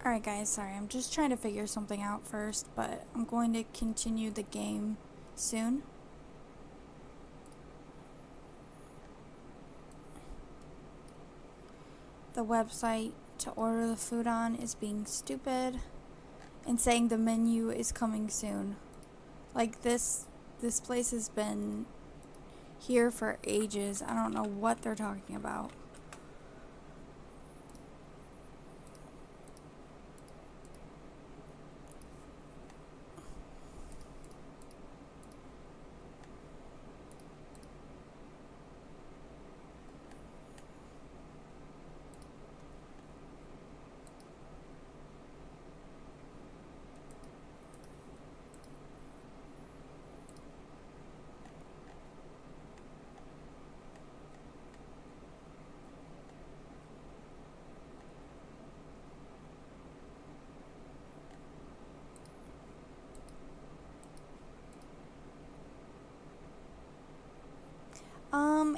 Alright guys, sorry, I'm just trying to figure something out first, but I'm going to continue the game soon. The website to order the food on is being stupid and saying the menu is coming soon. Like this place has been here for ages. I don't know what they're talking about.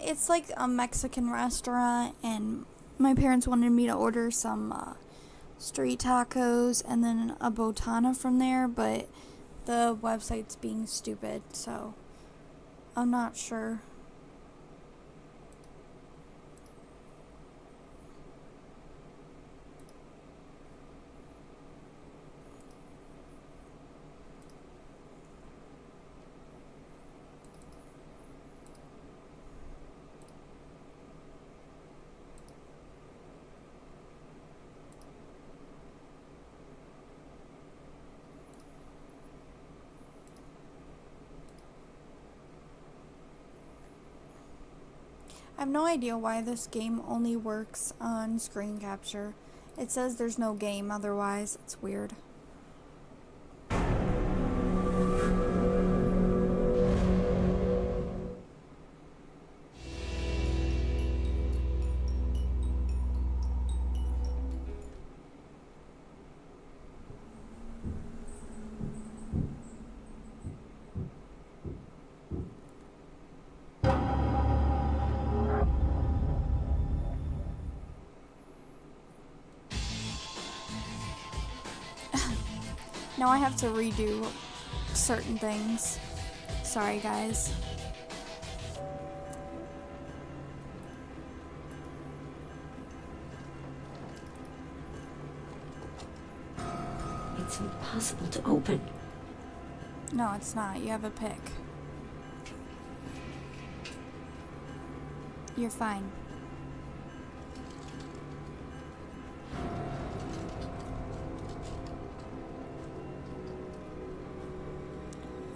It's like a Mexican restaurant, and my parents wanted me to order some street tacos and then a botana from there, but the website's being stupid, so I'm not sure. I have no idea why this game only works on screen capture. It says there's no game otherwise. It's weird. Now I have to redo certain things. Sorry, guys. It's impossible to open. No, it's not. You have a pick. You're fine.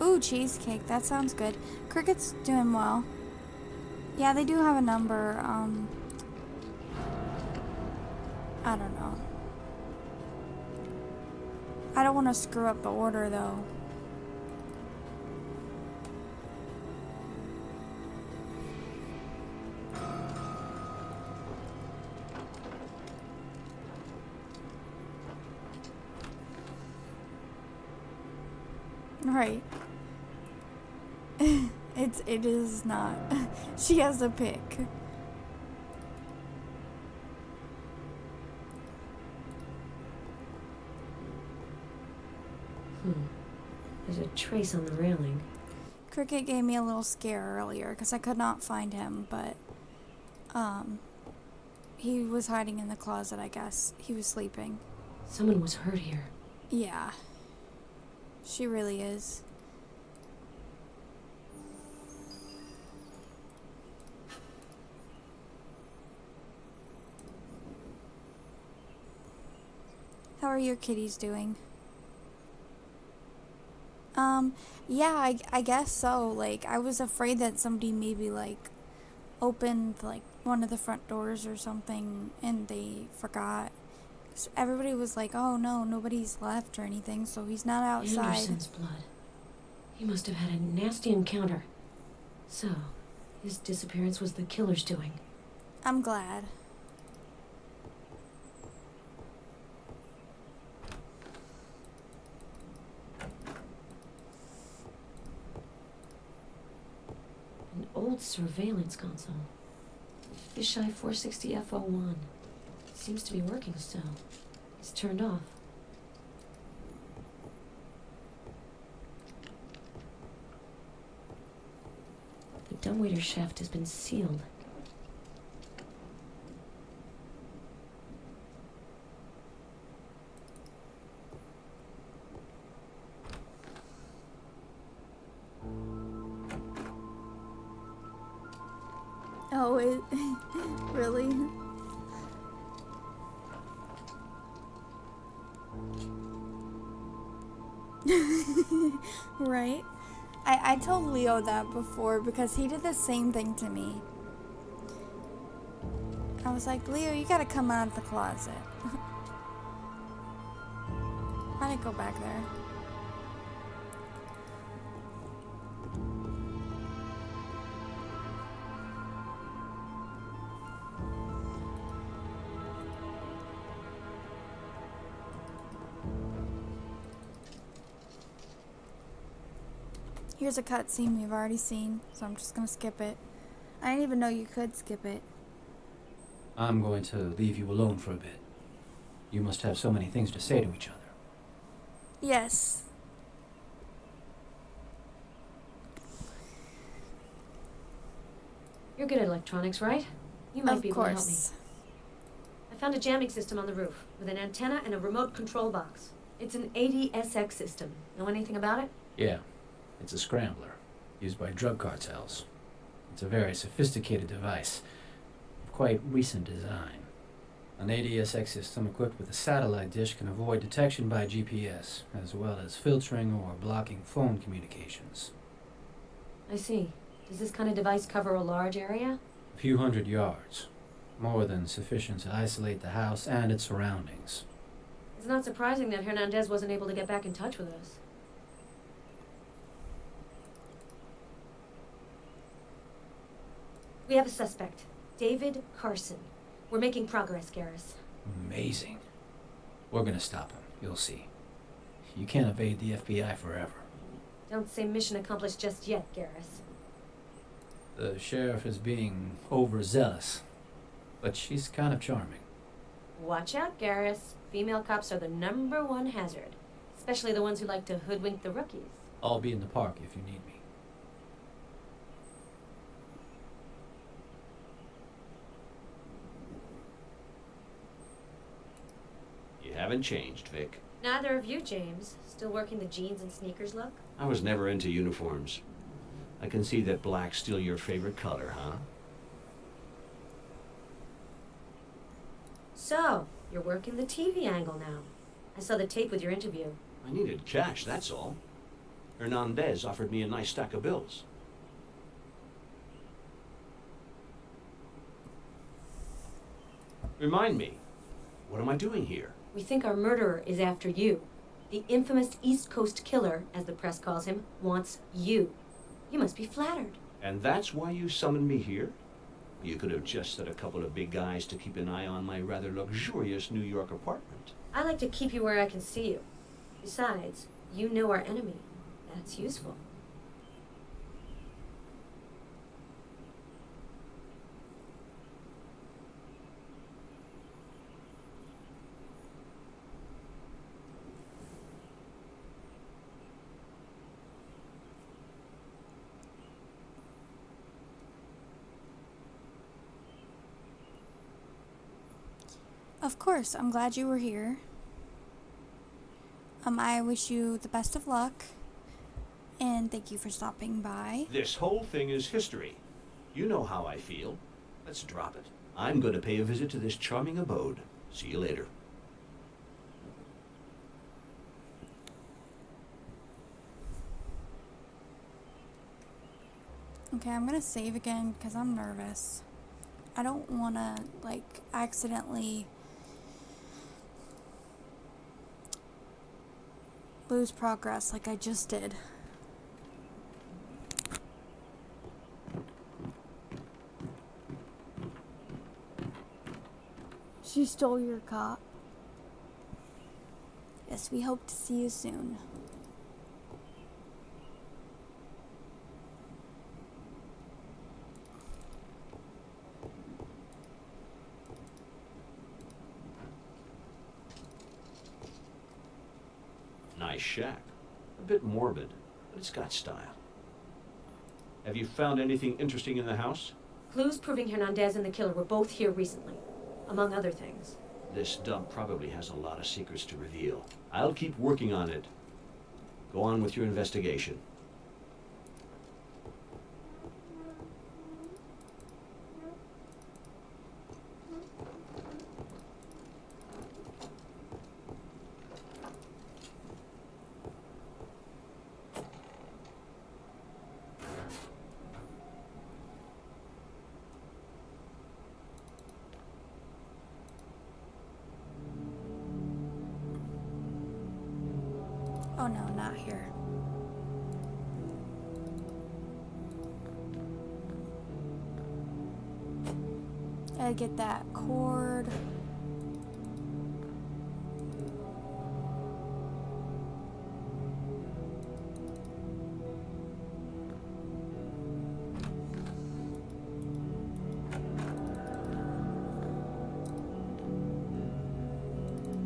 Ooh, cheesecake. That sounds good. Cricket's doing well. Yeah, they do have a number. I don't know. I don't want to screw up the order, though. Right. It is not. She has a pick. There's a trace on the railing. Cricket gave me a little scare earlier because I could not find him, but he was hiding in the closet, I guess. He was sleeping. Someone was hurt here. Yeah. She really is. How are your kitties doing? Yeah, I guess so. Like, I was afraid that somebody maybe, like, opened, like, one of the front doors or something and they forgot. So everybody was like, oh no, nobody's left or anything, so he's not outside. Anderson's blood. He must have had a nasty encounter. So, his disappearance was the killer's doing. I'm glad. An old surveillance console. Fisheye 460 F01. Seems to be working still. It's turned off. dumbwaiter shaft has been sealed. Oh, it really? Right? I told Leo that before because he did the same thing to me. I was like, Leo, you gotta come out of the closet. I didn't go back there. Here's a cutscene we've already seen, so I'm just gonna skip it. I didn't even know you could skip it. I'm going to leave you alone for a bit. You must have so many things to say to each other. Yes. You're good at electronics, right? You might Of be able to help me. course. I found a jamming system on the roof with an antenna and a remote control box. It's an ADSX system. Know anything about it? Yeah, it's a scrambler, used by drug cartels. It's a very sophisticated device, of quite recent design. An ADSX system equipped with a satellite dish can avoid detection by GPS, as well as filtering or blocking phone communications. I see. Does this kind of device cover a large area? A few hundred yards, more than sufficient to isolate the house and its surroundings. It's not surprising that Hernandez wasn't able to get back in touch with us. We have a suspect, David Carson. We're making progress, Garrus. Amazing. We're gonna stop him, you'll see. You can't evade the FBI forever. Don't say mission accomplished just yet, Garrus. The sheriff is being overzealous, but she's kind of charming. Watch out, Garrus. Female cops are the #1 hazard, especially the ones who like to hoodwink the rookies. I'll be in the park if you need me. You haven't changed, Vic. Neither of you, James. Still working the jeans and sneakers look? I was never into uniforms. I can see that black's still your favorite color, huh? So, you're working the TV angle now. I saw the tape with your interview. I needed cash, that's all. Hernandez offered me a nice stack of bills. Remind me, what am I doing here? We think our murderer is after you. The infamous East Coast killer, as the press calls him, wants you. You must be flattered. And that's why you summoned me here? You could have just set a couple of big guys to keep an eye on my rather luxurious New York apartment. I like to keep you where I can see you. Besides, you know our enemy. That's useful. Of course, I'm glad you were here. I wish you the best of luck. And thank you for stopping by. This whole thing is history. You know how I feel. Let's drop it. I'm going to pay a visit to this charming abode. See you later. Okay, I'm gonna save again because I'm nervous. I don't want to, like, accidentally lose progress like I just did. She stole your cop. Yes, we hope to see you soon. Nice shack. A bit morbid, but it's got style. Have you found anything interesting in the house? Clues proving Hernandez and the killer were both here recently, among other things. This dump probably has a lot of secrets to reveal. I'll keep working on it. Go on with your investigation. Oh no, not here. Gotta get that cord.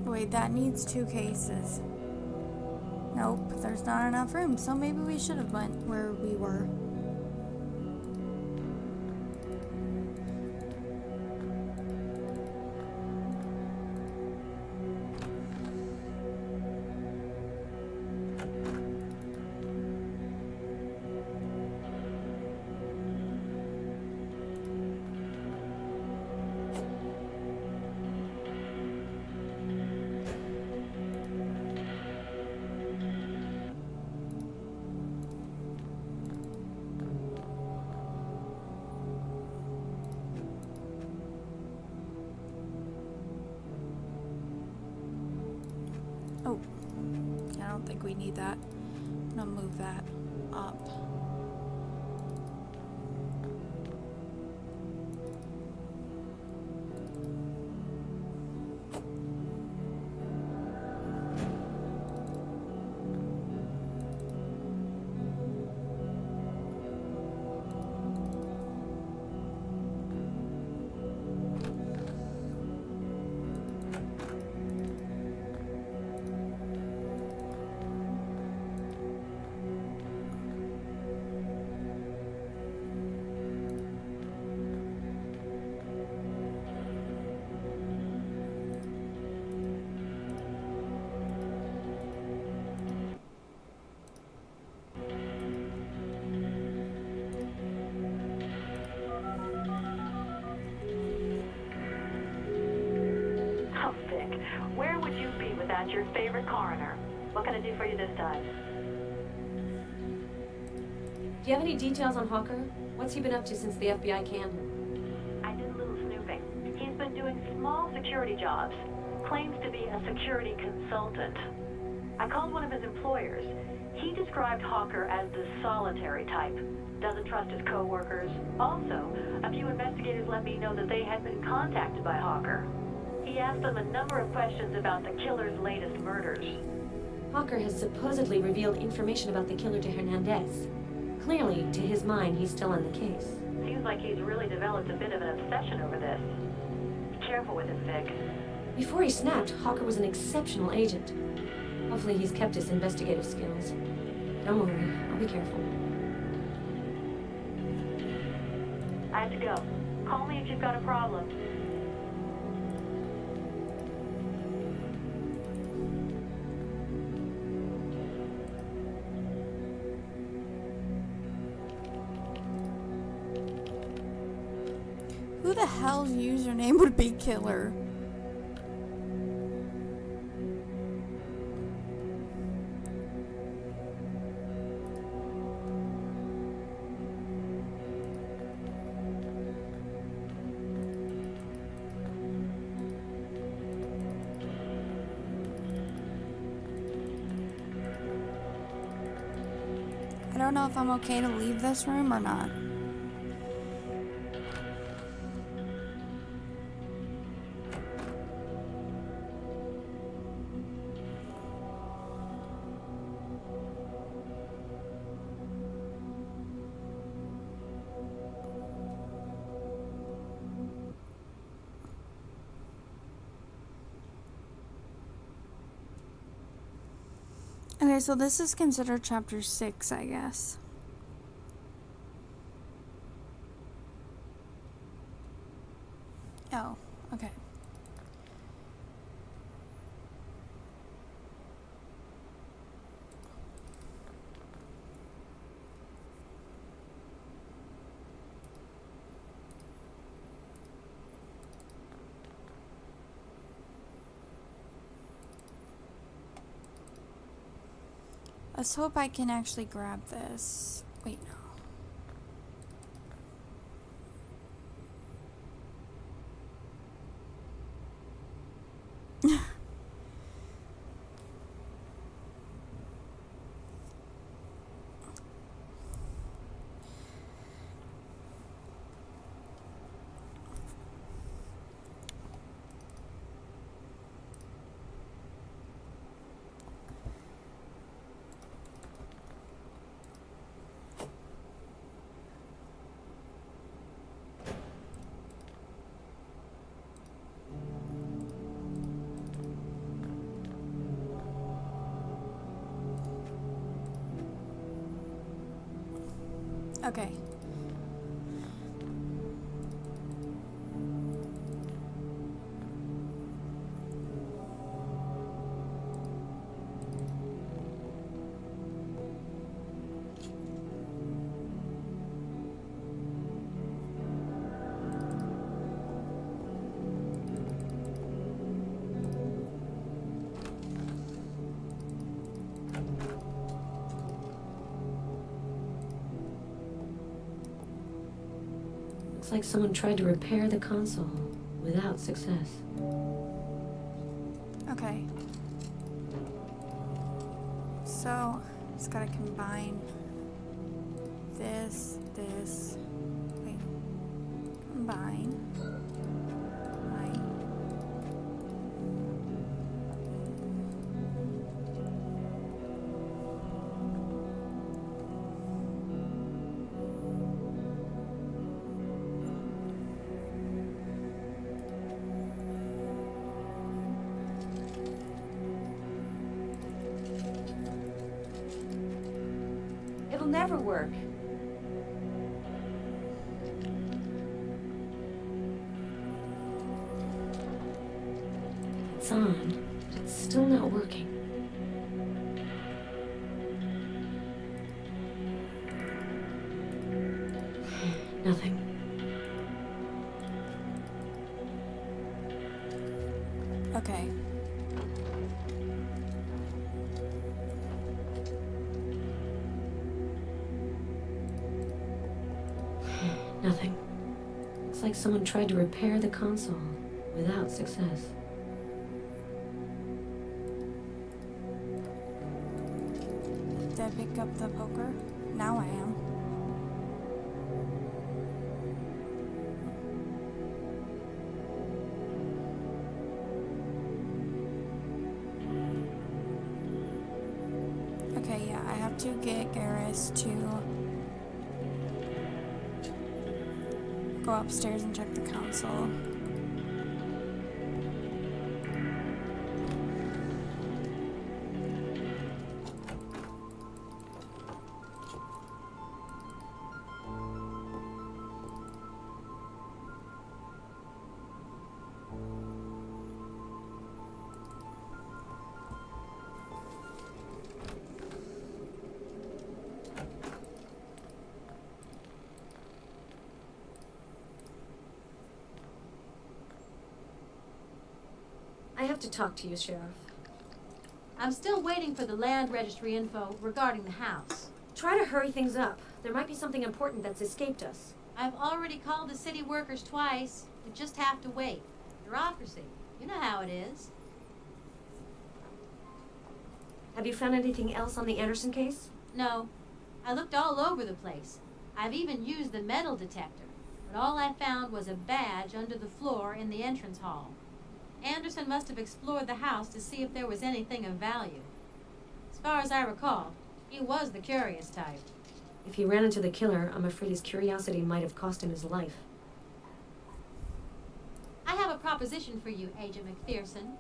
Wait, that needs 2 cases. Nope, there's not enough room, so maybe we should have went where we were. Oh, I don't think we need that. I'm gonna move that up. Oh, Vic, where would you be without your favorite coroner? What can I do for you this time? Do you have any details on Hawker? What's he been up to since the FBI canned him? I did a little snooping. He's been doing small security jobs. Claims to be a security consultant. I called one of his employers. He described Hawker as the solitary type. Doesn't trust his co-workers. Also, a few investigators let me know that they had been contacted by Hawker. He asked them a number of questions about the killer's latest murders. Hawker has supposedly revealed information about the killer to Hernandez. Clearly, to his mind, he's still on the case. Seems like he's really developed a bit of an obsession over this. Be careful with him, Vic. Before he snapped, Hawker was an exceptional agent. Hopefully he's kept his investigative skills. Don't worry, I'll be careful. I have to go. Call me if you've got a problem. Who the hell's username would be killer? I don't know if I'm okay to leave this room or not. Okay, so this is considered chapter 6, I guess. Let's hope I can actually grab this. Wait, no. Okay. Looks like someone tried to repair the console without success. Okay. So, just gotta combine this, wait, combine. It'll never work. It's on, but it's still not working. Nothing. Okay. Nothing. Looks like someone tried to repair the console without success. Did I pick up the poker? Now I am. Okay, yeah, I have to get Garrus to go upstairs and check the console. I have to talk to you, Sheriff. I'm still waiting for the land registry info regarding the house. Try to hurry things up. There might be something important that's escaped us. I've already called the city workers twice. We just have to wait. Bureaucracy. You know how it is. Have you found anything else on the Anderson case? No. I looked all over the place. I've even used the metal detector. But all I found was a badge under the floor in the entrance hall. Anderson must have explored the house to see if there was anything of value. As far as I recall, he was the curious type. If he ran into the killer, I'm afraid his curiosity might have cost him his life. I have a proposition for you, Agent McPherson.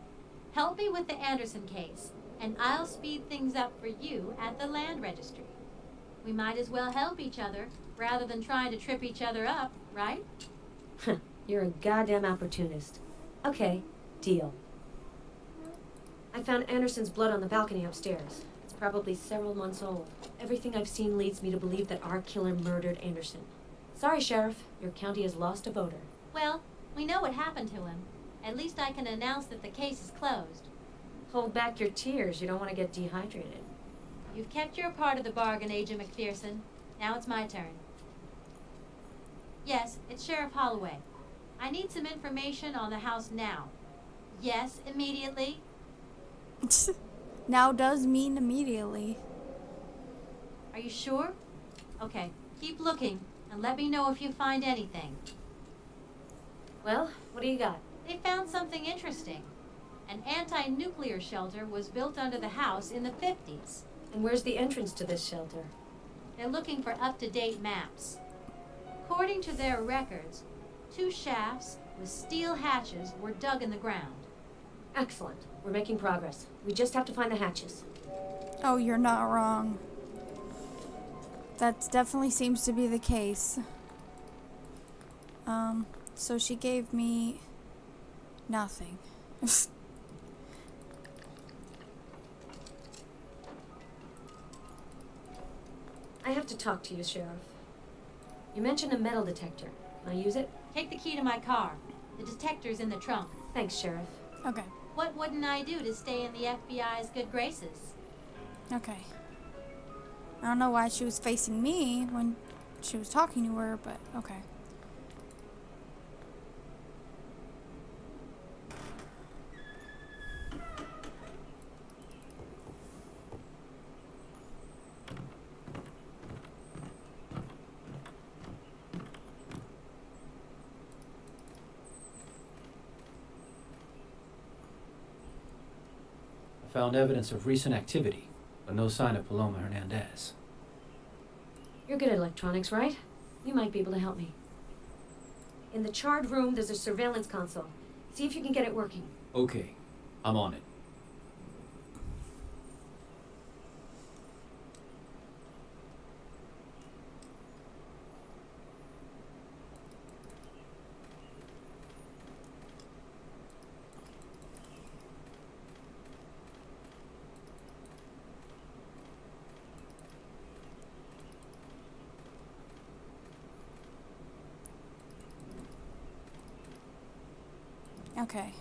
Help me with the Anderson case, and I'll speed things up for you at the land registry. We might as well help each other rather than trying to trip each other up, right? You're a goddamn opportunist. Okay, deal. I found Anderson's blood on the balcony upstairs. It's probably several months old. Everything I've seen leads me to believe that our killer murdered Anderson. Sorry, Sheriff. Your county has lost a voter. Well, we know what happened to him. At least I can announce that the case is closed. Hold back your tears. You don't want to get dehydrated. You've kept your part of the bargain, Agent McPherson. Now it's my turn. Yes, it's Sheriff Holloway. I need some information on the house now. Yes, immediately. Now does mean immediately. Are you sure? Okay, keep looking and let me know if you find anything. Well, what do you got? They found something interesting. An anti-nuclear shelter was built under the house in the 50s. And where's the entrance to this shelter? They're looking for up-to-date maps. According to their records, 2 shafts with steel hatches were dug in the ground. Excellent. We're making progress. We just have to find the hatches. Oh, you're not wrong. That definitely seems to be the case. So she gave me nothing. I have to talk to you, Sheriff. You mentioned a metal detector. Can I use it? Take the key to my car. The detector's in the trunk. Thanks, Sheriff. Okay. What wouldn't I do to stay in the FBI's good graces? Okay. I don't know why she was facing me when she was talking to her, but okay. I found evidence of recent activity, but no sign of Paloma Hernandez. You're good at electronics, right? You might be able to help me. In the charred room, there's a surveillance console. See if you can get it working. Okay, I'm on it. Okay.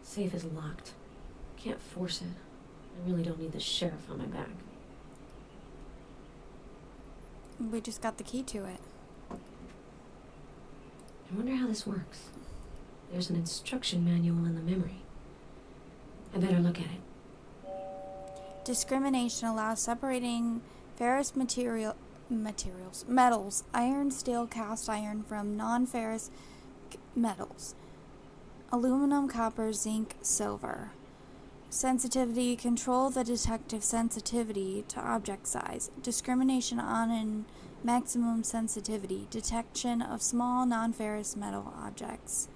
Safe is locked. Can't force it. I really don't need the sheriff on my back. We just got the key to it. I wonder how this works. There's an instruction manual in the memory. I better look at it. Discrimination allows separating ferrous metals, iron, steel, cast iron from non-ferrous metals, aluminum, copper, zinc, silver. Sensitivity, control the detective sensitivity to object size. Discrimination on and maximum sensitivity, detection of small non-ferrous metal objects.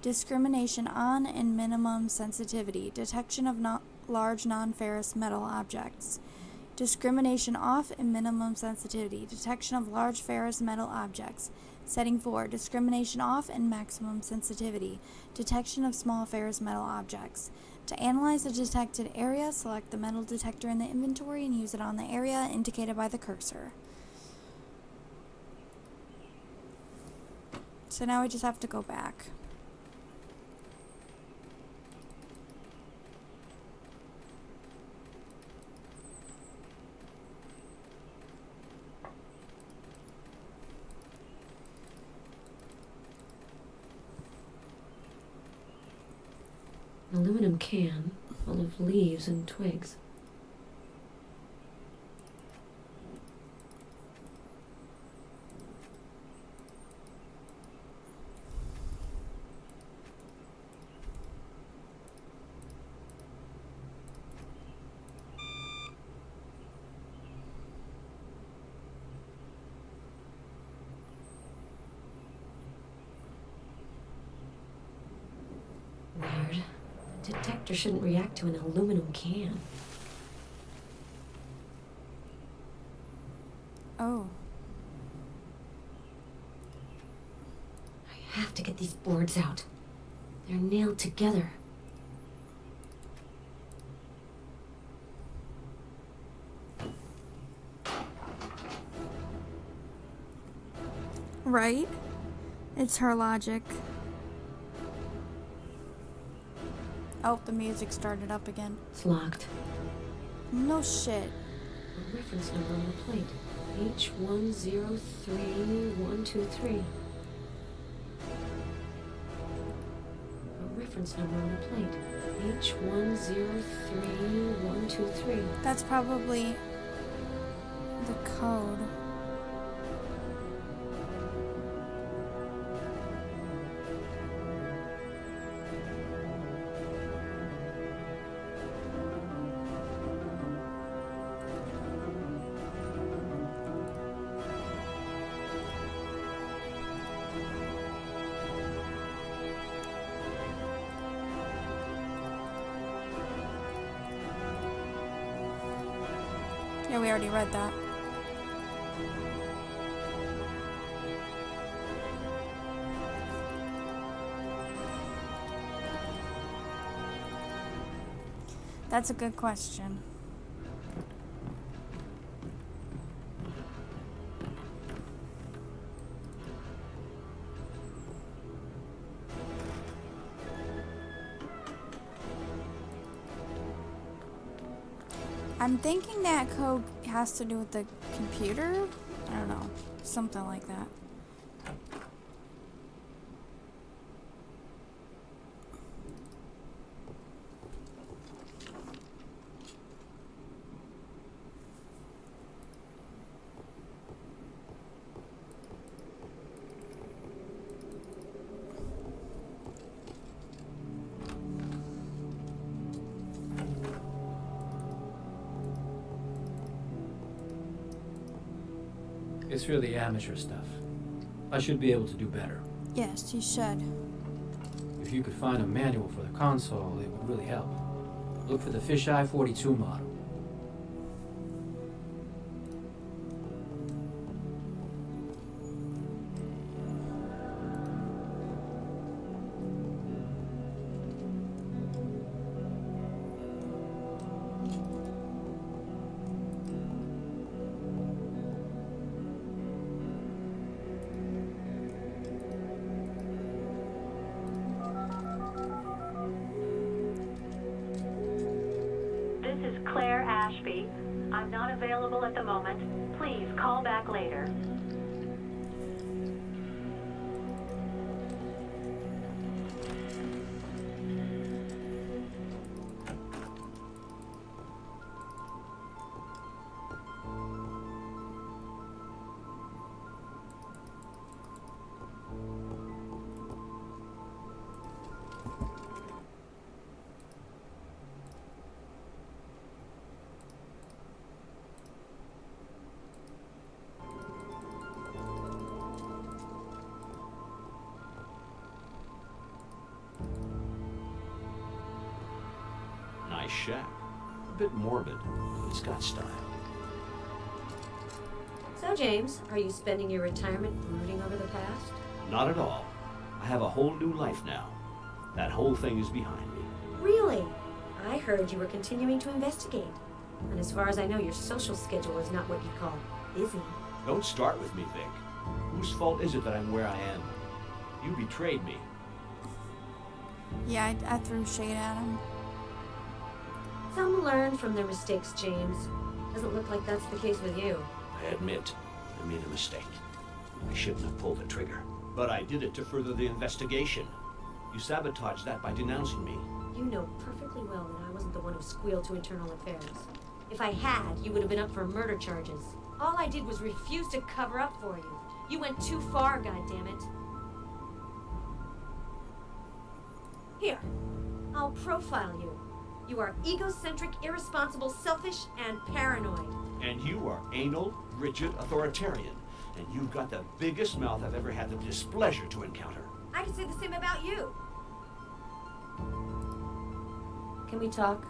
Discrimination on and minimum sensitivity, detection of large non-ferrous metal objects. Discrimination off and minimum sensitivity, detection of large ferrous metal objects. Setting 4, discrimination off and maximum sensitivity, detection of small ferrous metal objects. To analyze the detected area, select the metal detector in the inventory and use it on the area indicated by the cursor. So now we just have to go back. An aluminum can full of leaves and twigs. Weird. The detector shouldn't react to an aluminum can. Oh. I have to get these boards out. They're nailed together. Right? It's her logic. Oh, the music started up again. It's locked. No shit. A reference number on the plate. H103123. A reference number on the plate. H103123. That's probably the code. Yeah, we already read that. That's a good question. I'm thinking that code has to do with the computer. I don't know. Something like that. It's really amateur stuff. I should be able to do better. Yes, you should. If you could find a manual for the console, it would really help. Look for the Fisheye 42 model. This is Claire Ashby. I'm not available at the moment. Please call back later. Nice shack. A bit morbid, but it's got style. So, James, are you spending your retirement brooding over the past? Not at all. I have a whole new life now. That whole thing is behind me. Really? I heard you were continuing to investigate. And as far as I know, your social schedule is not what you'd call busy. Don't start with me, Vic. Whose fault is it that I'm where I am? You betrayed me. Yeah, I threw shade at him. Some learn from their mistakes, James. Doesn't look like that's the case with you. I admit, I made a mistake. I shouldn't have pulled the trigger. But I did it to further the investigation. You sabotaged that by denouncing me. You know perfectly well that I wasn't the one who squealed to internal affairs. If I had, you would have been up for murder charges. All I did was refuse to cover up for you. You went too far, goddammit. Here, I'll profile you. You are egocentric, irresponsible, selfish, and paranoid. And you are anal, rigid, authoritarian. And you've got the biggest mouth I've ever had the displeasure to encounter. I can say the same about you. Can we talk?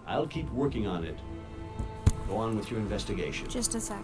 I'll keep working on it. Go on with your investigation. Just a sec.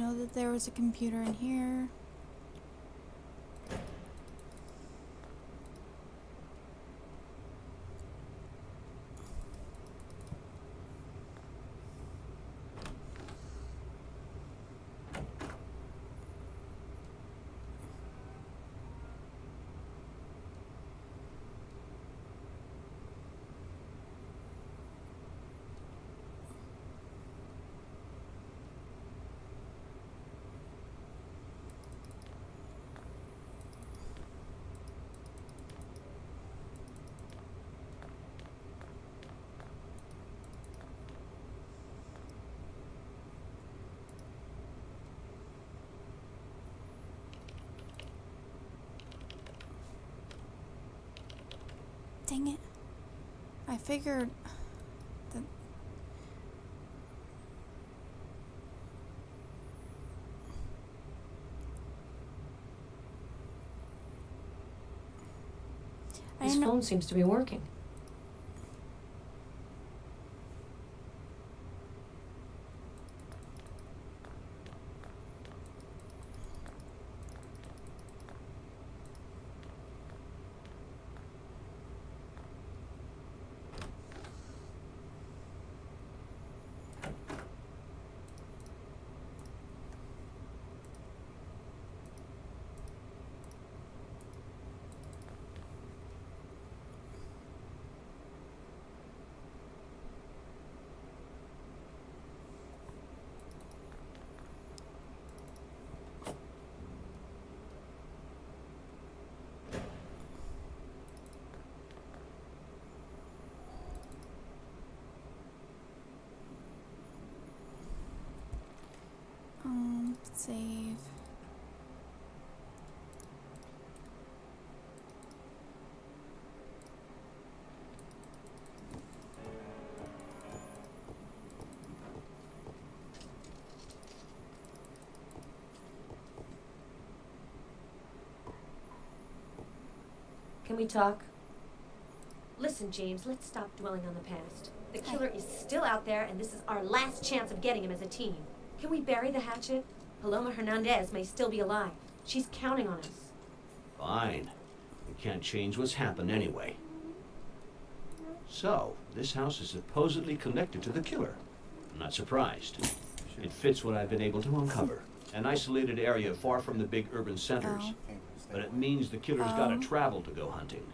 know that there was a computer in here. Dang it. I figured that I His know. phone seems to be working. Save. Can we talk? Listen, James, let's stop dwelling on the past. The killer is still out there, and this is our last chance of getting him as a team. Can we bury the hatchet? Paloma Hernandez may still be alive. She's counting on us. Fine. We can't change what's happened anyway. So, this house is supposedly connected to the killer. I'm not surprised. It fits what I've been able to uncover. An isolated area far from the big urban centers. Oh. But it means the killer's gotta travel to go hunting.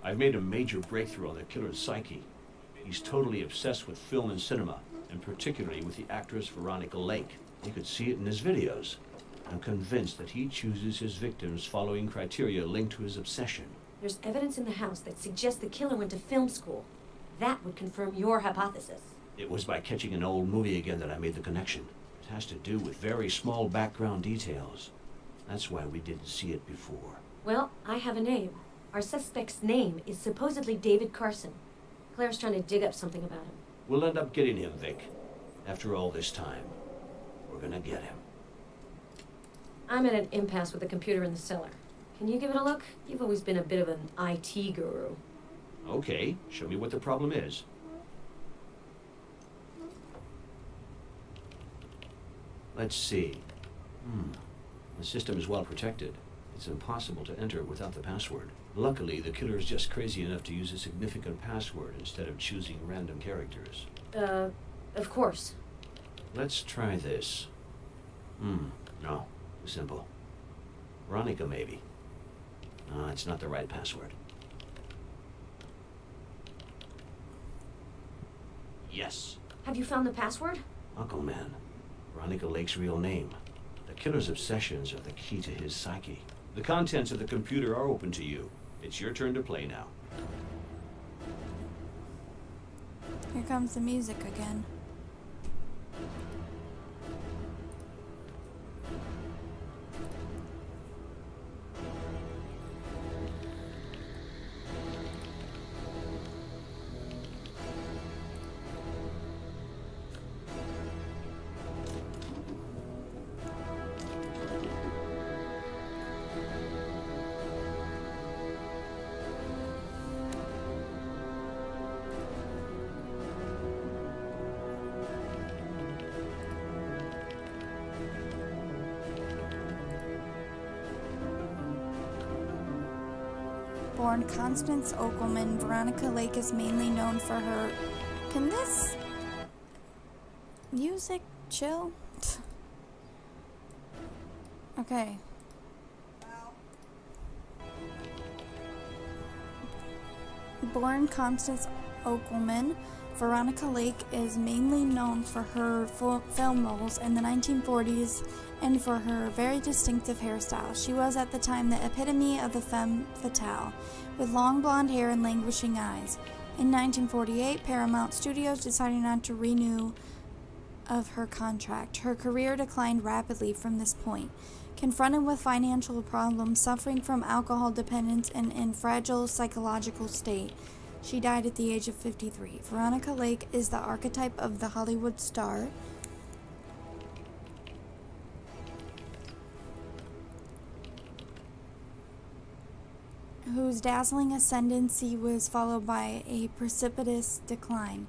I've made a major breakthrough on the killer's psyche. He's totally obsessed with film and cinema, and particularly with the actress Veronica Lake. You could see it in his videos. I'm convinced that he chooses his victims following criteria linked to his obsession. There's evidence in the house that suggests the killer went to film school. That would confirm your hypothesis. It was by catching an old movie again that I made the connection. It has to do with very small background details. That's why we didn't see it before. Well, I have a name. Our suspect's name is supposedly David Carson. Claire's trying to dig up something about him. We'll end up getting him, Vic. After all this time, we're gonna get him. I'm at an impasse with the computer in the cellar. Can you give it a look? You've always been a bit of an IT guru. Okay, show me what the problem is. Let's see. The system is well protected. It's impossible to enter without the password. Luckily, the killer is just crazy enough to use a significant password instead of choosing random characters. Of course. Let's try this. No, too simple. Veronica, maybe. No, it's not the right password. Yes. Have you found the password? Uncle Man. Veronica Lake's real name. The killer's obsessions are the key to his psyche. The contents of the computer are open to you. It's your turn to play now. Here comes the music again. Born Constance Okelman, Veronica Lake is mainly known for her. Can this music chill? Okay. Born Constance Okelman, Veronica Lake is mainly known for her film roles in the 1940s and for her very distinctive hairstyle. She was at the time the epitome of the femme fatale, with long blonde hair and languishing eyes. In 1948, Paramount Studios decided not to renew of her contract. Her career declined rapidly from this point. Confronted with financial problems, suffering from alcohol dependence, and in fragile psychological state, she died at the age of 53. Veronica Lake is the archetype of the Hollywood star. Whose dazzling ascendancy was followed by a precipitous decline.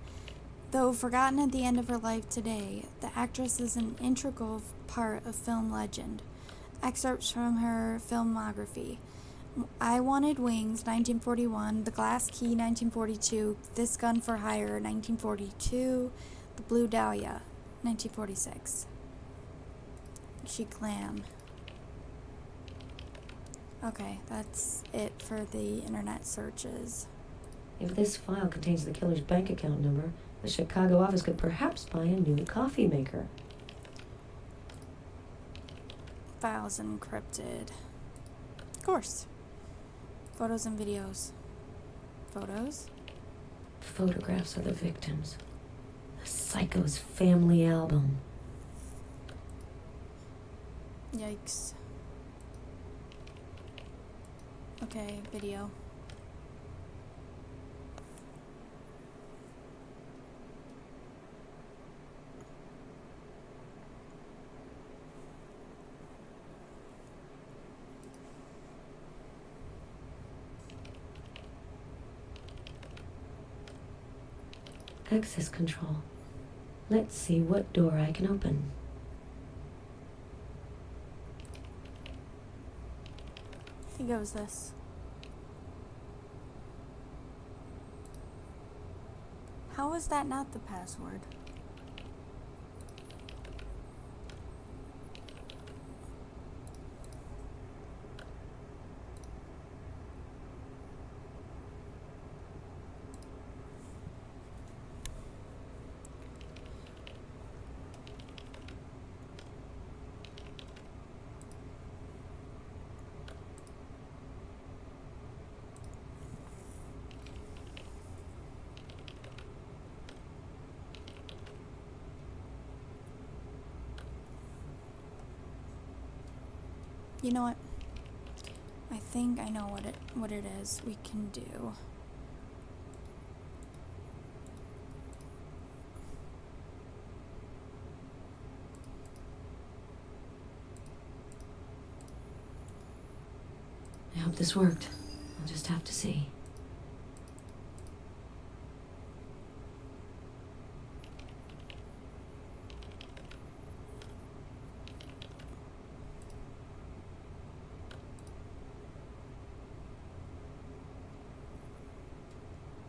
Though forgotten at the end of her life today, the actress is an integral part of film legend. Excerpts from her filmography: I Wanted Wings, 1941, The Glass Key, 1942, This Gun for Hire, 1942, The Blue Dahlia, 1946. She Glam. Okay, that's it for the internet searches. If this file contains the killer's bank account number, the Chicago office could perhaps buy a new coffee maker. Files encrypted. Of course. Photos and videos. Photos? Photographs of the victims. The Psycho's family album. Yikes. Okay, video. Access control. Let's see what door I can open. Here goes this. How is that not the password? You know what? I think I know what it is we can do. I hope this worked. I'll just have to see.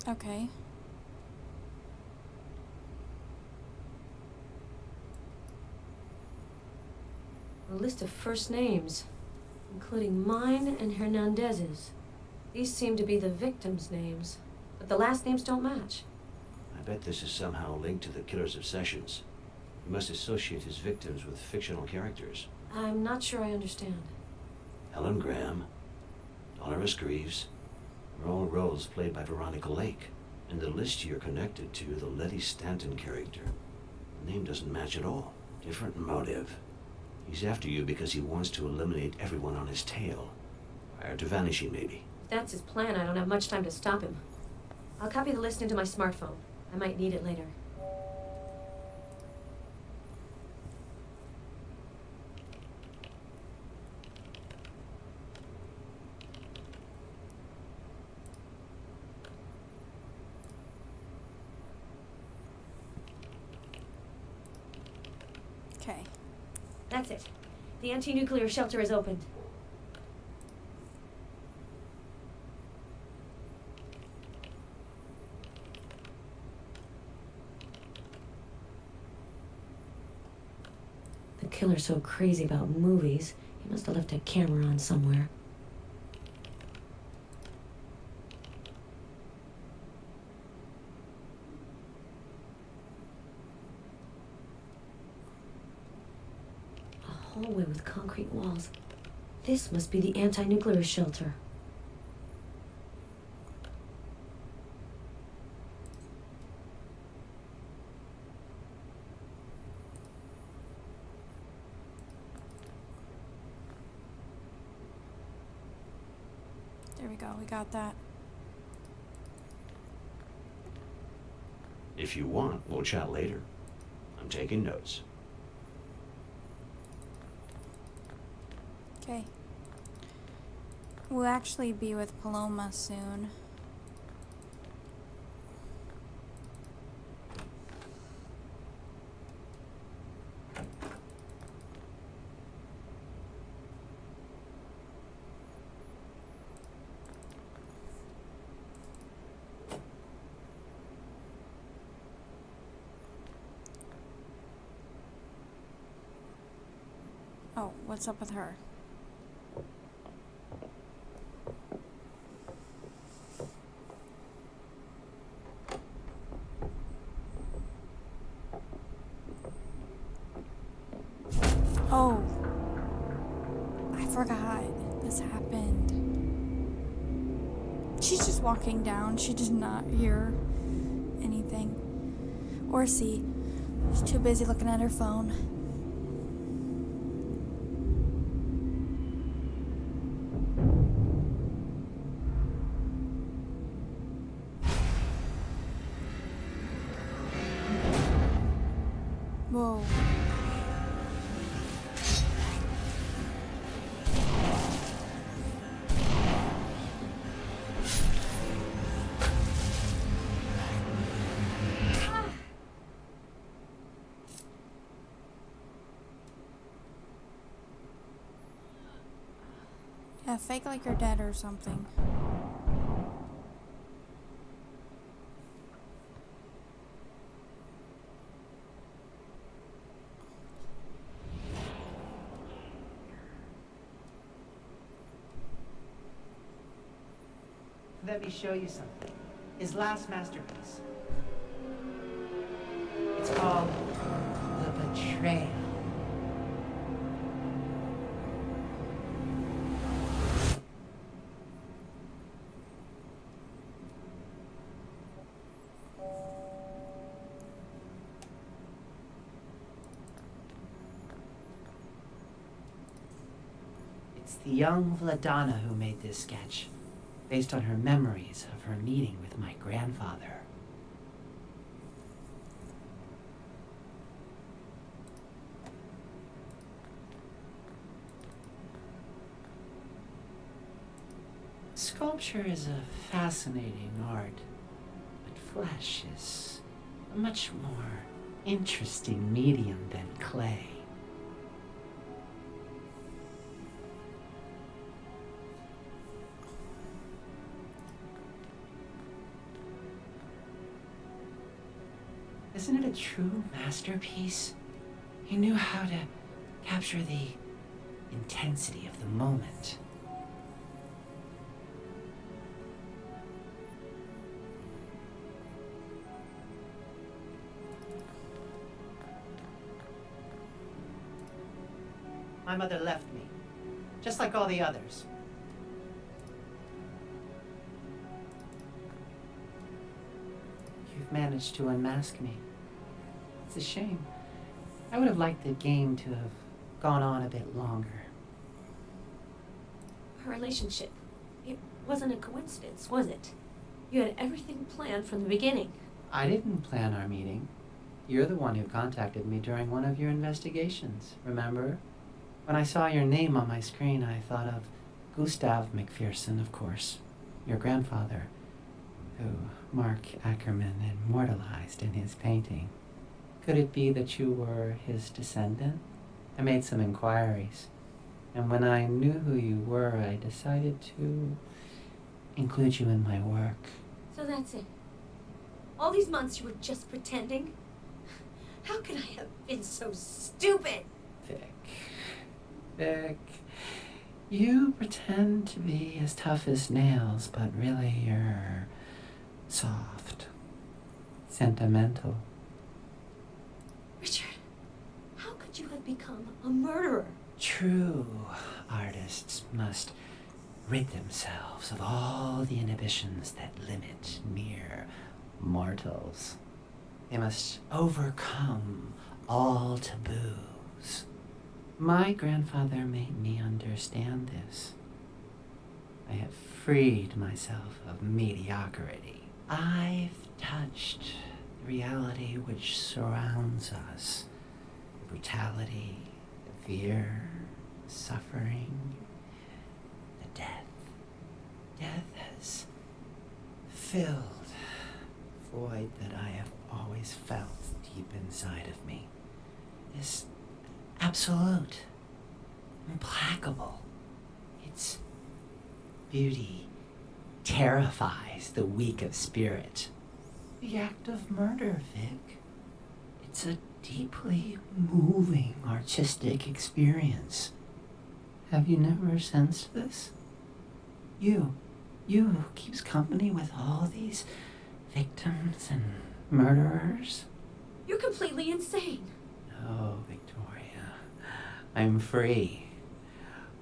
Okay. A list of first names, including mine and Hernandez's. These seem to be the victims' names, but the last names don't match. I bet this is somehow linked to the killer's obsessions. He must associate his victims with fictional characters. I'm not sure I understand. Helen Graham, Dolores Greaves, are all roles played by Veronica Lake. And the list you're connected to, the Letty Stanton character. The name doesn't match at all. Different motive. He's after you because he wants to eliminate everyone on his tail. Prior to vanishing, maybe. If that's his plan, I don't have much time to stop him. I'll copy the list into my smartphone. I might need it later. Okay. That's it. The anti-nuclear shelter is opened. killer so crazy about movies, he must have left a camera on somewhere. A hallway with concrete walls. This must be the anti-nuclear shelter. There we go. We got that. If you want, we'll chat later. I'm taking notes. Okay. We'll actually be with Paloma soon. Oh, what's up with her? Oh, I forgot this happened. She's just walking down. She did not hear anything or see. She's too busy looking at her phone. Whoa. Yeah, fake like you're dead or something. Let me show you something. His last masterpiece. It's called The Betrayal. It's the young Vladana who made this sketch, based on her memories of her meeting with my grandfather. Sculpture is a fascinating art, but flesh is a much more interesting medium than clay. Isn't it a true masterpiece? He knew how to capture the intensity of the moment. My mother left me, just like all the others. You've managed to unmask me. It's a shame. I would have liked the game to have gone on a bit longer. Our relationship, it wasn't a coincidence, was it? You had everything planned from the beginning. I didn't plan our meeting. You're the one who contacted me during one of your investigations, remember? When I saw your name on my screen, I thought of Gustav McPherson, of course, your grandfather, who Mark Ackerman immortalized in his painting. Could it be that you were his descendant? I made some inquiries, and when I knew who you were, I decided to include you in my work. So that's it. All these months you were just pretending? How could I have been so stupid? Vic, you pretend to be as tough as nails, but really you're soft, sentimental. Richard, how could you have become a murderer? True artists must rid themselves of all the inhibitions that limit mere mortals. They must overcome all taboos. My grandfather made me understand this. I have freed myself of mediocrity. I've touched the reality which surrounds us. The brutality, the fear, the suffering, the death. Death has filled the void that I have always felt deep inside of me. Is absolute, implacable. Its beauty terrifies the weak of spirit. The act of murder, Vic. It's a deeply moving artistic experience. Have you never sensed this? You who keeps company with all these victims and murderers? You're completely insane. No, Victoria. I'm free.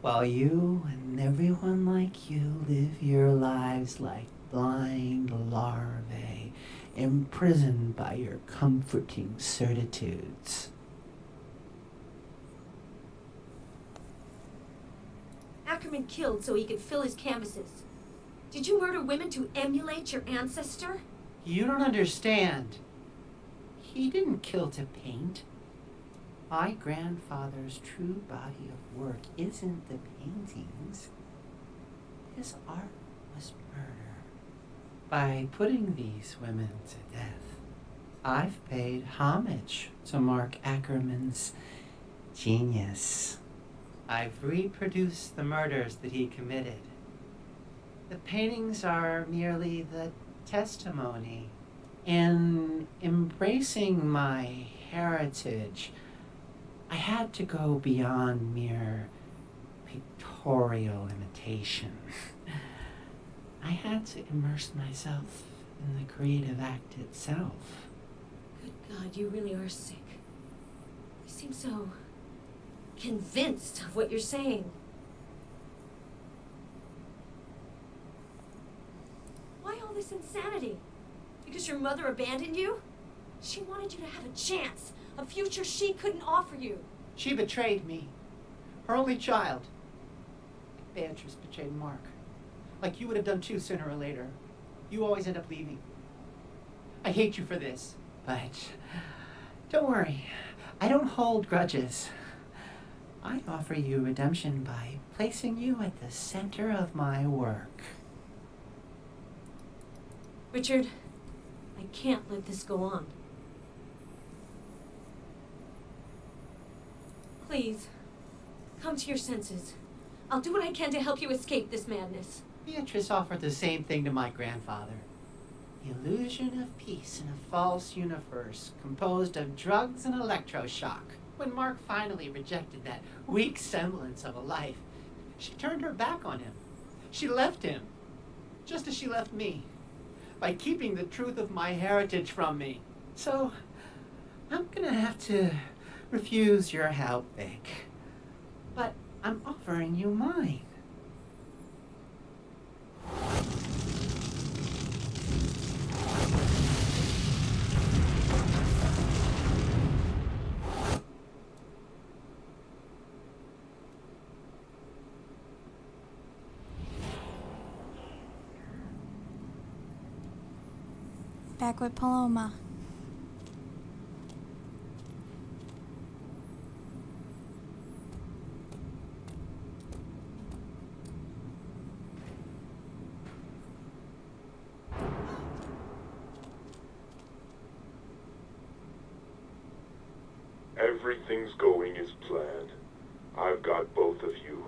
While you and everyone like you live your lives like blind larvae, imprisoned by your comforting certitudes. Ackerman killed so he could fill his canvases. Did you murder women to emulate your ancestor? You don't understand. He didn't kill to paint. My grandfather's true body of work isn't the paintings. His art was murder. By putting these women to death, I've paid homage to Mark Ackerman's genius. I've reproduced the murders that he committed. The paintings are merely the testimony. In embracing my heritage, I had to go beyond mere pictorial imitation. I had to immerse myself in the creative act itself. Good God, you really are sick. You seem so convinced of what you're saying. Why all this insanity? Because your mother abandoned you? She wanted you to have a chance, a future she couldn't offer you. She betrayed me, her only child. Like Beatrice betrayed Mark. Like you would have done too sooner or later. You always end up leaving. I hate you for this. But don't worry, I don't hold grudges. I offer you redemption by placing you at the center of my work. Richard, I can't let this go on. Please, come to your senses. I'll do what I can to help you escape this madness. Beatrice offered the same thing to my grandfather. The illusion of peace in a false universe composed of drugs and electroshock. When Mark finally rejected that weak semblance of a life, she turned her back on him. She left him, just as she left me, by keeping the truth of my heritage from me. So, I'm gonna have to refuse your help, Vic. But I'm offering you mine. Back with Paloma. Everything's going as planned. I've got both of you.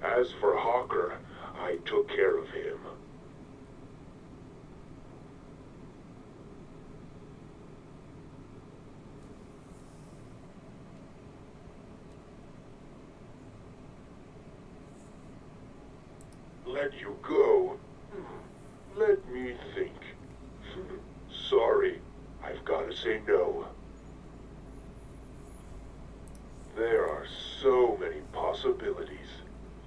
As for Hawker, I took care of him. let you go. Let me think. Sorry, I've got to say no. There are so many possibilities,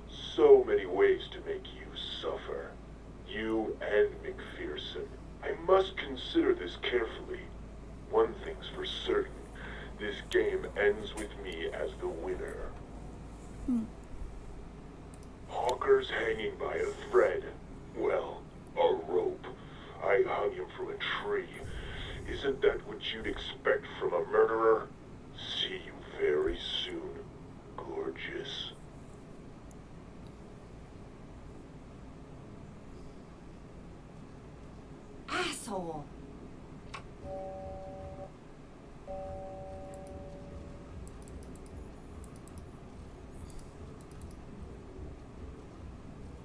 so many ways to make you suffer. You and McPherson. I must consider this carefully. One thing's for certain. This game ends with me as the winner. Hawker's hanging by a thread. Well, a rope. I hung him from a tree. Isn't that what you'd expect from a murderer? See you very soon, gorgeous. Asshole!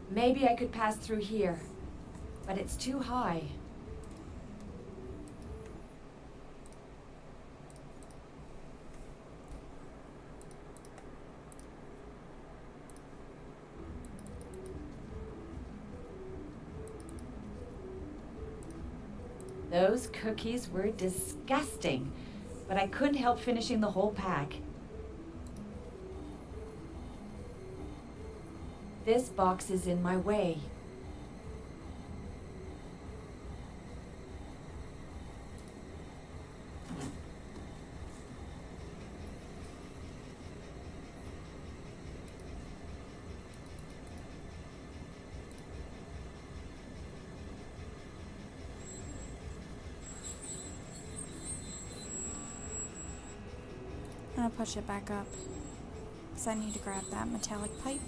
Maybe I could pass through here, but it's too high. Those cookies were disgusting, but I couldn't help finishing the whole pack. This box is in my way. I'm gonna push it back up because I need to grab that metallic pipe.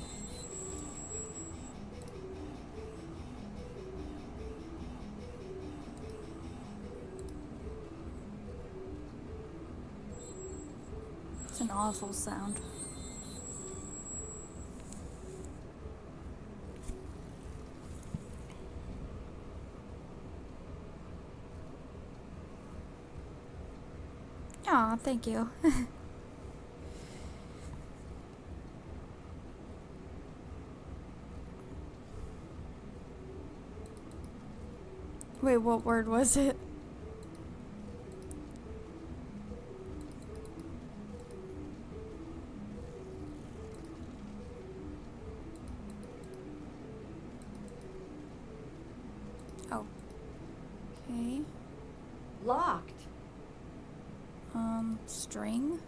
It's an awful sound. Aw, thank you. Wait, what word was it? Oh. Okay. Locked. String?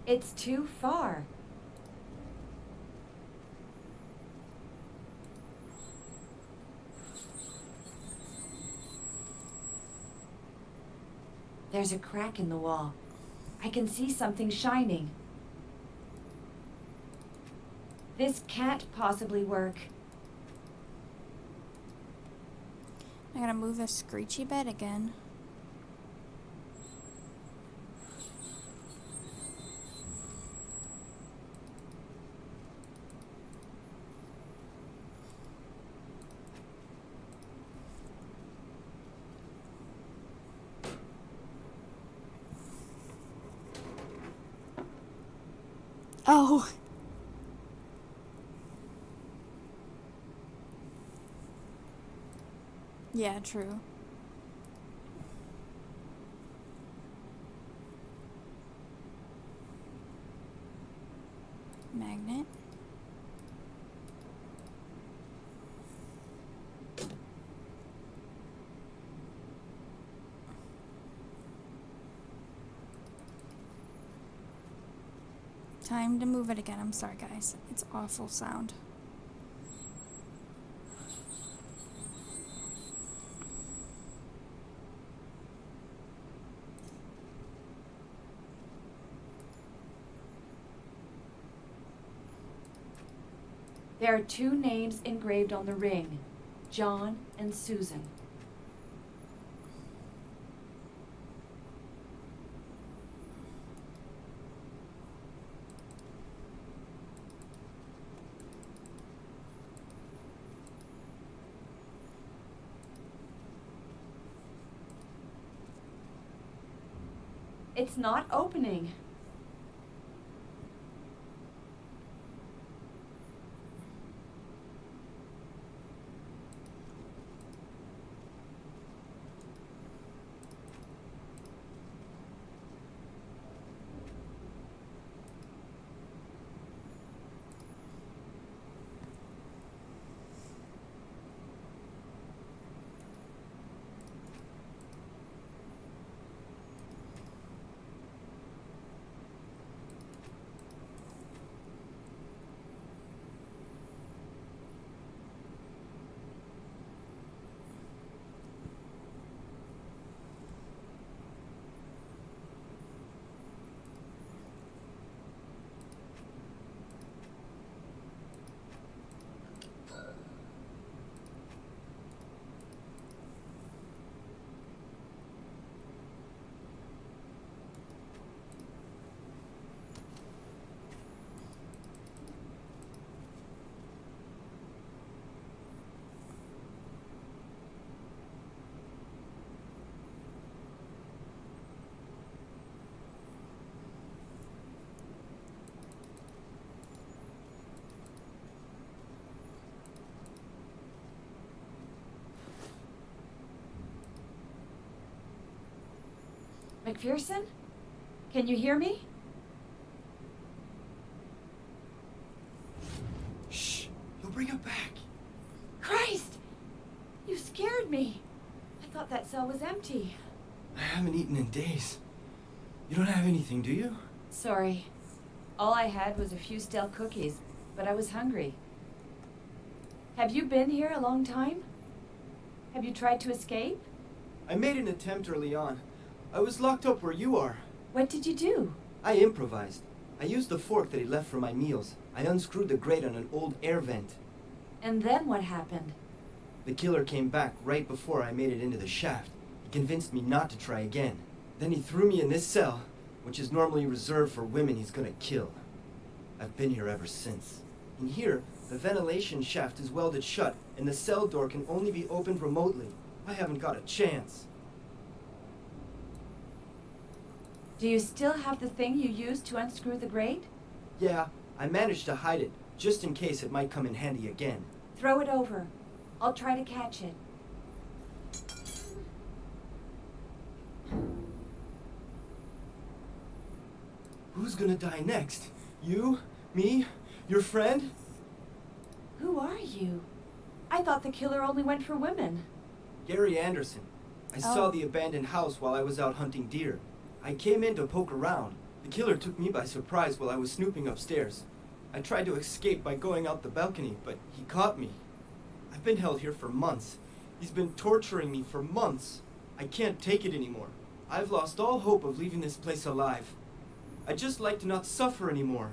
It's too far. There's a crack in the wall. I can see something shining. This can't possibly work. I gotta move a screechy bed again. Oh. Yeah, true. Magnet. Time to move it again. I'm sorry, guys. It's awful sound. There are two names engraved on the ring, John and Susan. It's not opening. McPherson? Can you hear me? Shh! You'll bring it back. Christ! You scared me. I thought that cell was empty. I haven't eaten in days. You don't have anything, do you? Sorry. All I had was a few stale cookies, but I was hungry. Have you been here a long time? Have you tried to escape? I made an attempt early on. I was locked up where you are. What did you do? I improvised. I used the fork that he left for my meals. I unscrewed the grate on an old air vent. And then what happened? The killer came back right before I made it into the shaft. He convinced me not to try again. Then he threw me in this cell, which is normally reserved for women he's gonna kill. I've been here ever since. In here, the ventilation shaft is welded shut, and the cell door can only be opened remotely. I haven't got a chance. Do you still have the thing you used to unscrew the grate? Yeah, I managed to hide it, just in case it might come in handy again. Throw it over. I'll try to catch it. Who's gonna die next? You? Me? Your friend? Who are you? I thought the killer only went for women. Gary Anderson. I saw the abandoned house while I was out hunting deer. I came in to poke around. The killer took me by surprise while I was snooping upstairs. I tried to escape by going out the balcony, but he caught me. I've been held here for months. He's been torturing me for months. I can't take it anymore. I've lost all hope of leaving this place alive. I'd just like to not suffer anymore.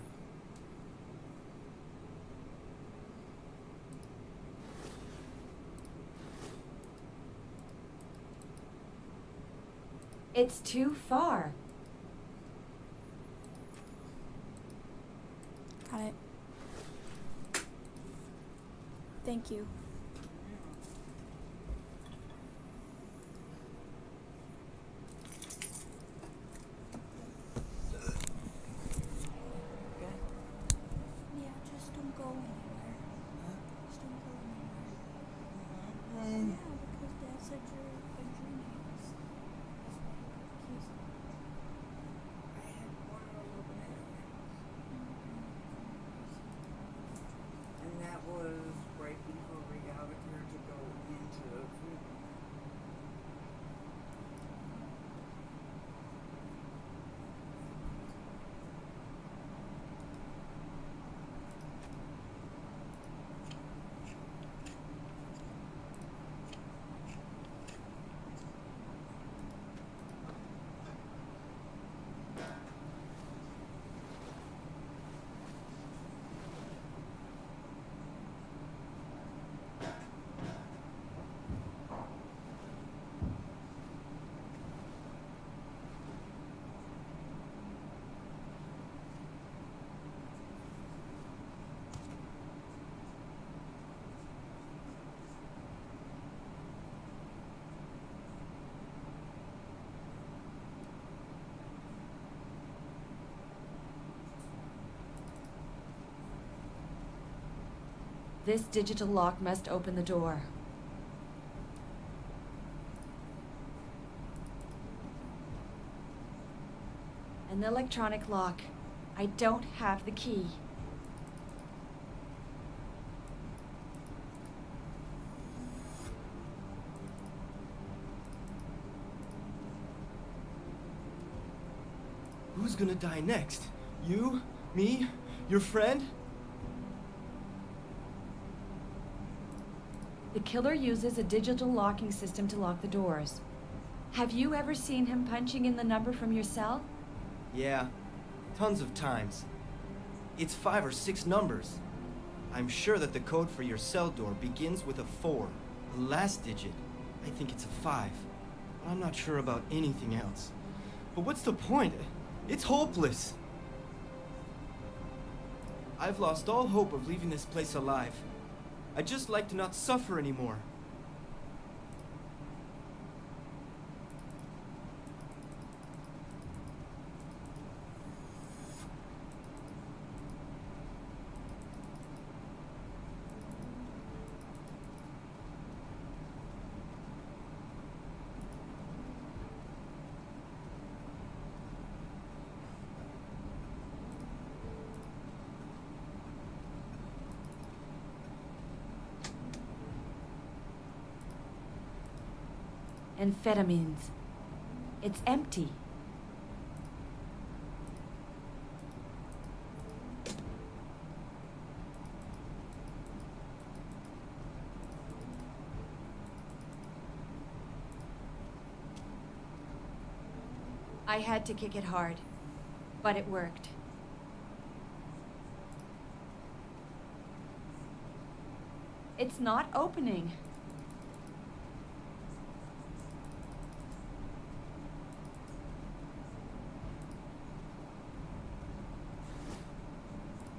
It's too far. Got it. Thank you. Yeah, just don't go anywhere. Just don't go anywhere. Yeah, because Dad said you're been dreaming. He's And that was right before we This digital lock must open the door. An electronic lock. I don't have the key. Who's gonna die next? You? Me? Your friend? The killer uses a digital locking system to lock the doors. Have you ever seen him punching in the number from your cell? Yeah, tons of times. It's 5 or 6 numbers. I'm sure that the code for your cell door begins with a 4. The last digit, I think it's a 5. But I'm not sure about anything else. But what's the point? It's hopeless. I've lost all hope of leaving this place alive. I'd just like to not suffer anymore. Amphetamines. It's empty. I had to kick it hard, but it worked. It's not opening.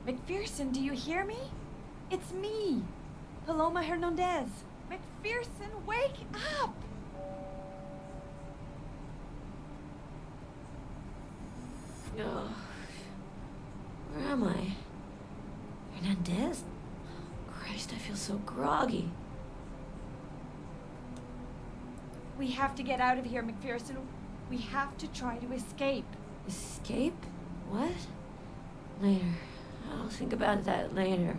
McPherson, do you hear me? It's me, Paloma Hernandez. McPherson, wake up! Oh, where am I? Hernandez? Christ, I feel so groggy. We have to get out of here, McPherson. We have to try to escape. Escape? What? Later. I'll think about that later.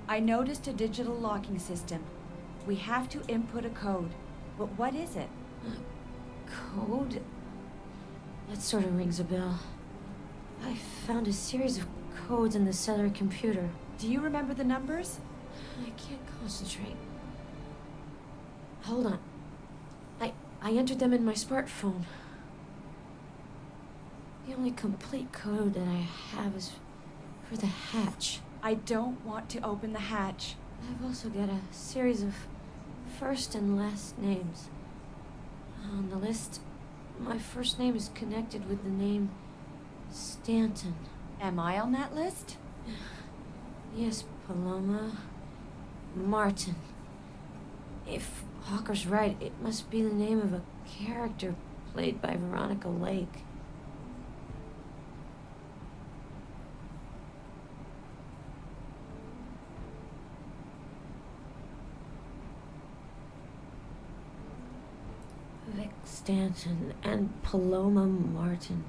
I noticed a digital locking system. We have to input a code. But what is it? Code? That sort of rings a bell. I found a series of codes in the cellar computer. Do you remember the numbers? I can't concentrate. Hold on. I entered them in my smartphone. The only complete code that I have is for the hatch. I don't want to open the hatch. I've also got a series of first and last names. On the list, my first name is connected with the name Stanton. Am I on that list? Yes, Paloma Martin. If Hawker's right, it must be the name of a character played by Veronica Lake. Vic Stanton and Paloma Martin.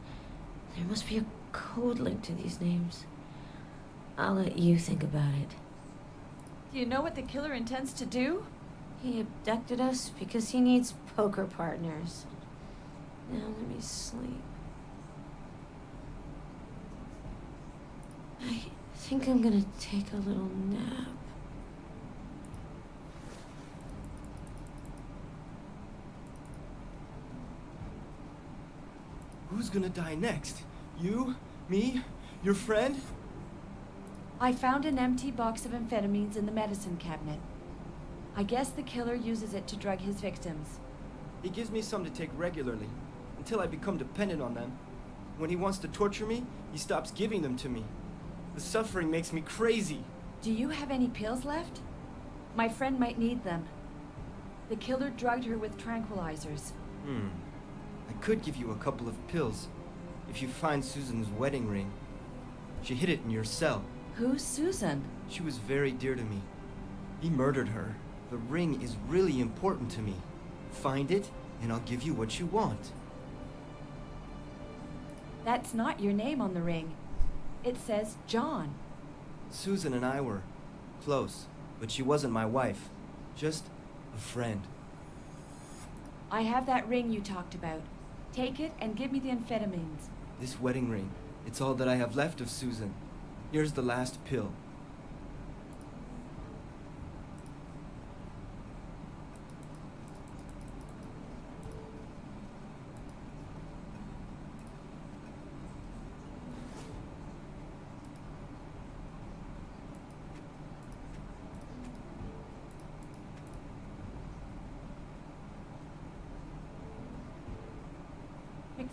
There must be a code link to these names. I'll let you think about it. Do you know what the killer intends to do? He abducted us because he needs poker partners. Now let me sleep. I think I'm gonna take a little nap. Who's gonna die next? You? Me? Your friend? I found an empty box of amphetamines in the medicine cabinet. I guess the killer uses it to drug his victims. He gives me some to take regularly, until I become dependent on them. When he wants to torture me, he stops giving them to me. The suffering makes me crazy. Do you have any pills left? My friend might need them. The killer drugged her with tranquilizers. I could give you a couple of pills, if you find Susan's wedding ring. She hid it in your cell. Who's Susan? She was very dear to me. He murdered her. The ring is really important to me. Find it, and I'll give you what you want. That's not your name on the ring. It says John. Susan and I were close, but she wasn't my wife. Just a friend. I have that ring you talked about. Take it and give me the amphetamines. This wedding ring, it's all that I have left of Susan. Here's the last pill.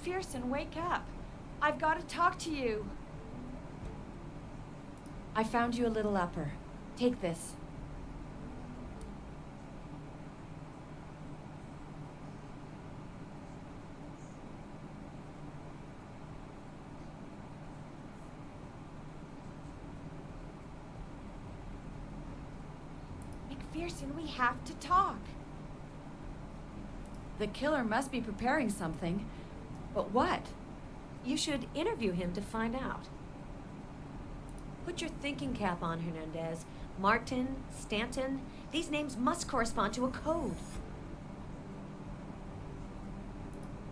McPherson, wake up. I've got to talk to you. I found you a little upper. Take this. McPherson, we have to talk. The killer must be preparing something. But what? You should interview him to find out. Put your thinking cap on, Hernandez. Martin, Stanton, these names must correspond to a code.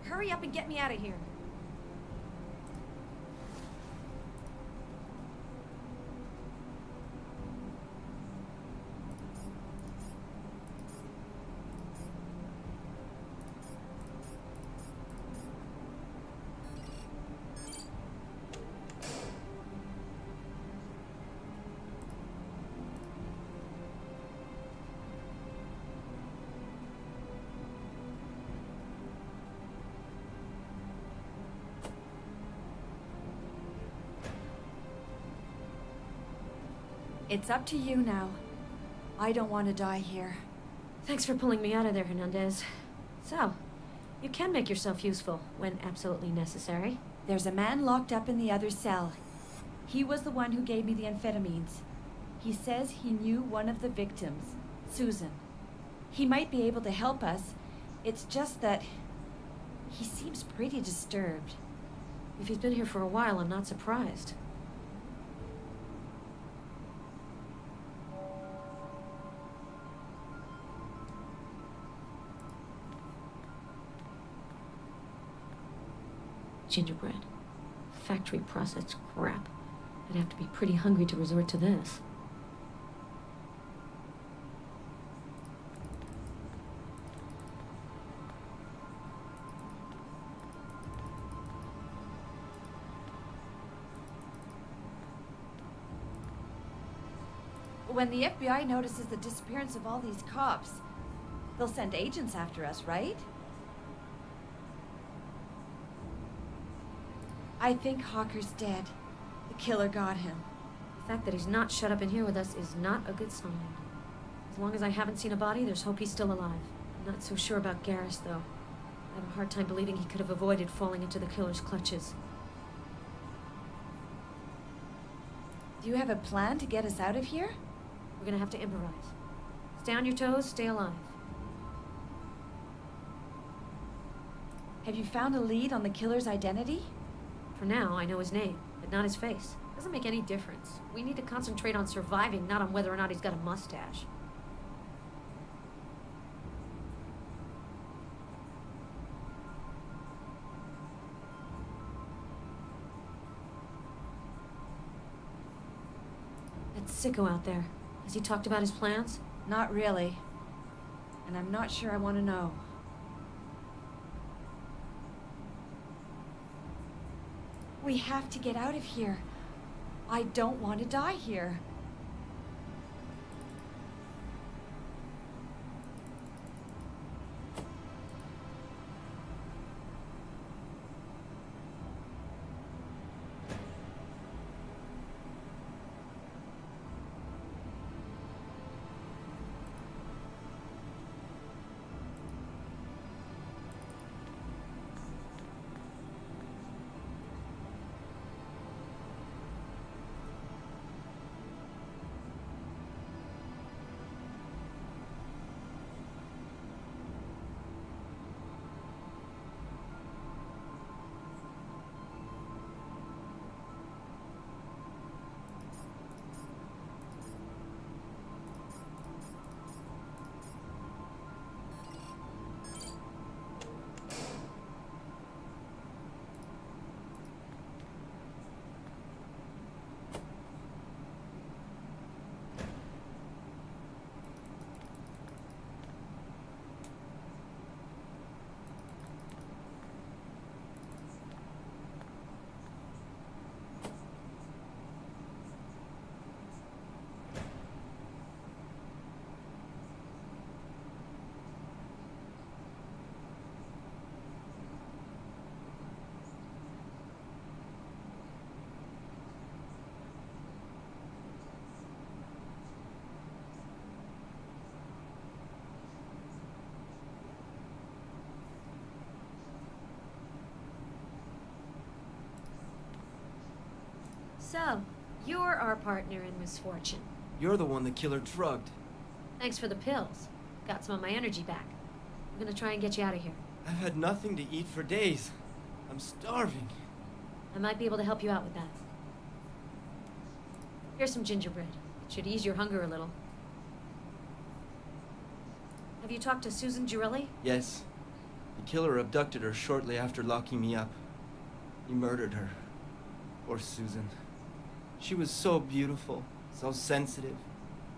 Hurry up and get me out of here. It's up to you now. I don't want to die here. Thanks for pulling me out of there, Hernandez. So, you can make yourself useful when absolutely necessary. There's a man locked up in the other cell. He was the one who gave me the amphetamines. He says he knew one of the victims, Susan. He might be able to help us. It's just that he seems pretty disturbed. If he's been here for a while, I'm not surprised. Gingerbread. Factory processed crap. I'd have to be pretty hungry to resort to this. When the FBI notices the disappearance of all these cops, they'll send agents after us, right? I think Hawker's dead. The killer got him. The fact that he's not shut up in here with us is not a good sign. As long as I haven't seen a body, there's hope he's still alive. I'm not so sure about Garrus, though. I have a hard time believing he could have avoided falling into the killer's clutches. Do you have a plan to get us out of here? We're gonna have to improvise. Stay on your toes, stay alive. Have you found a lead on the killer's identity? For now, I know his name, but not his face. Doesn't make any difference. We need to concentrate on surviving, not on whether or not he's got a mustache. That sicko out there. Has he talked about his plans? Not really. And I'm not sure I want to know. We have to get out of here. I don't want to die here. So, you're our partner in misfortune. You're the one the killer drugged. Thanks for the pills. Got some of my energy back. I'm gonna try and get you out of here. I've had nothing to eat for days. I'm starving. I might be able to help you out with that. Here's some gingerbread. It should ease your hunger a little. Have you talked to Susan Girelli? Yes. The killer abducted her shortly after locking me up. He murdered her. Poor Susan. She was so beautiful, so sensitive.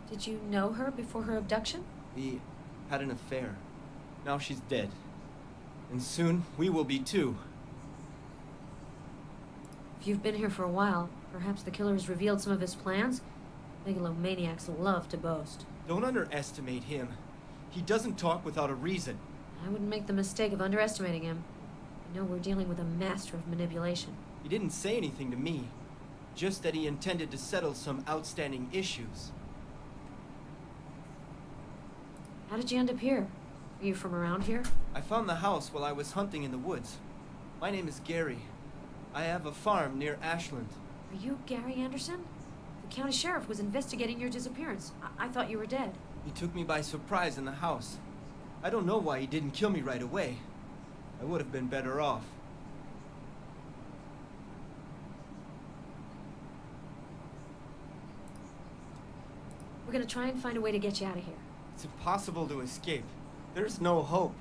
Did you know her before her abduction? We had an affair. Now she's dead. And soon we will be too. If you've been here for a while, perhaps the killer has revealed some of his plans? Megalomaniacs love to boast. Don't underestimate him. He doesn't talk without a reason. I wouldn't make the mistake of underestimating him. I know we're dealing with a master of manipulation. He didn't say anything to me. Just that he intended to settle some outstanding issues. How did you end up here? Are you from around here? I found the house while I was hunting in the woods. My name is Gary. I have a farm near Ashland. Are you Gary Anderson? The county sheriff was investigating your disappearance. I thought you were dead. He took me by surprise in the house. I don't know why he didn't kill me right away. I would have been better off. We're gonna try and find a way to get you out of here. It's impossible to escape. There's no hope.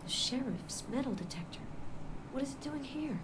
The sheriff's metal detector. What is it doing here?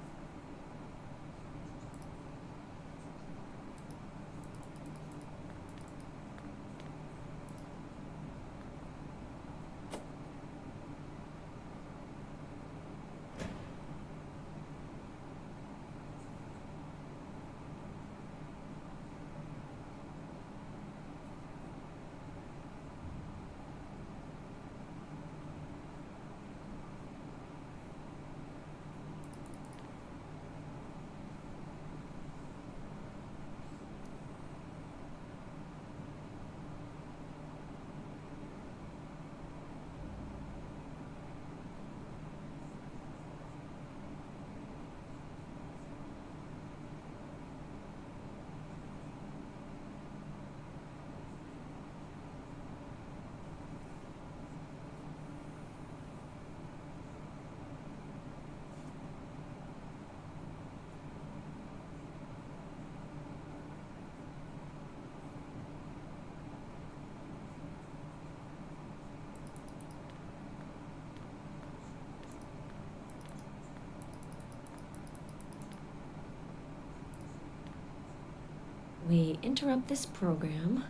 We interrupt this program.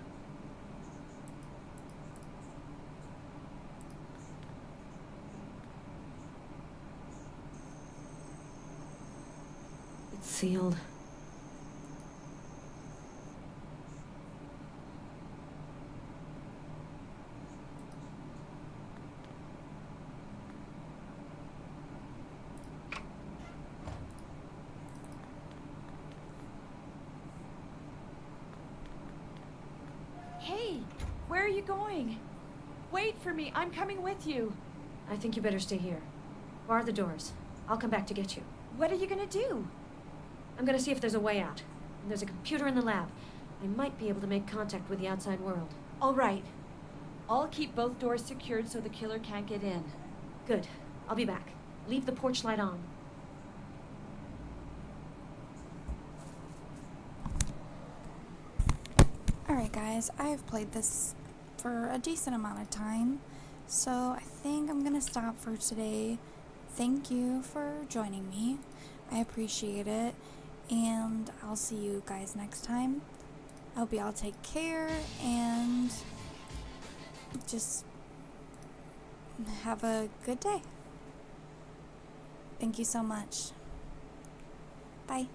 It's sealed. Hey, where are you going? Wait for me. I'm coming with you. I think you better stay here. Bar the doors. I'll come back to get you. What are you gonna do? I'm gonna see if there's a way out. And there's a computer in the lab. I might be able to make contact with the outside world. All right. I'll keep both doors secured so the killer can't get in. Good. I'll be back. Leave the porch light on. Alright guys, I have played this for a decent amount of time, so I think I'm gonna stop for today. Thank you for joining me. I appreciate it, and I'll see you guys next time. I hope you all take care and just have a good day. Thank you so much. Bye.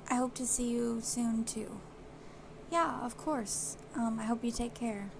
I hope to see you soon too. Yeah, of course. I hope you take care.